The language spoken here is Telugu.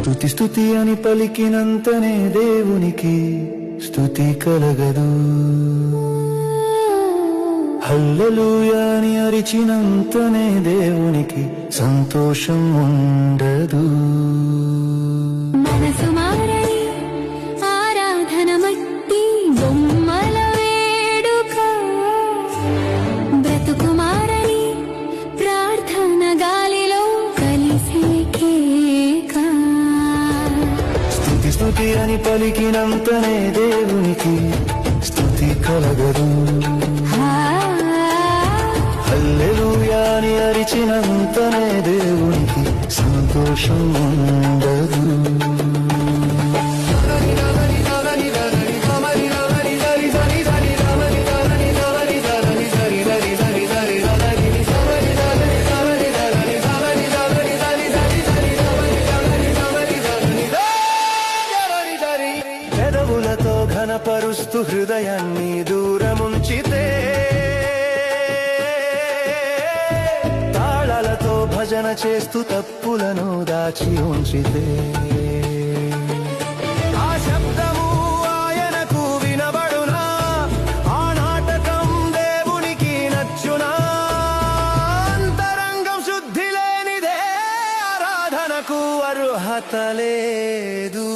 స్తుతి స్తుతి అని పలికినంతనే దేవునికి స్తుతి కలగదు. హల్లెలూయా అని అరిచినంతనే దేవునికి సంతోషం ఉండదు. మనసు మారని ఆరాధన మట్టి బొమ్మల వేడుక, బ్రతుకు మారని ప్రార్థన గాలిలో కలిసే కేక. స్తుతి స్తుతి అని పలికినంతనే దేవునికి స్తుతి కలగదు. హల్లెలూయా అని అరిచినంతనే దేవునికి సంతోషం ఉండదు. పెదవులతో ఘనపరుస్తూ హృదయాన్ని దూరముంచితే, తాళాలతో భజన చేస్తూ తప్పులను దాచి ఉంచితే, ఆ శబ్దము ఆయనకు వినబడునా? ఆ నాటకం దేవునికి నచ్చునా? అంతరంగం శుద్ధి లేనిదే ఆరాధనకు అర్హత లేదు.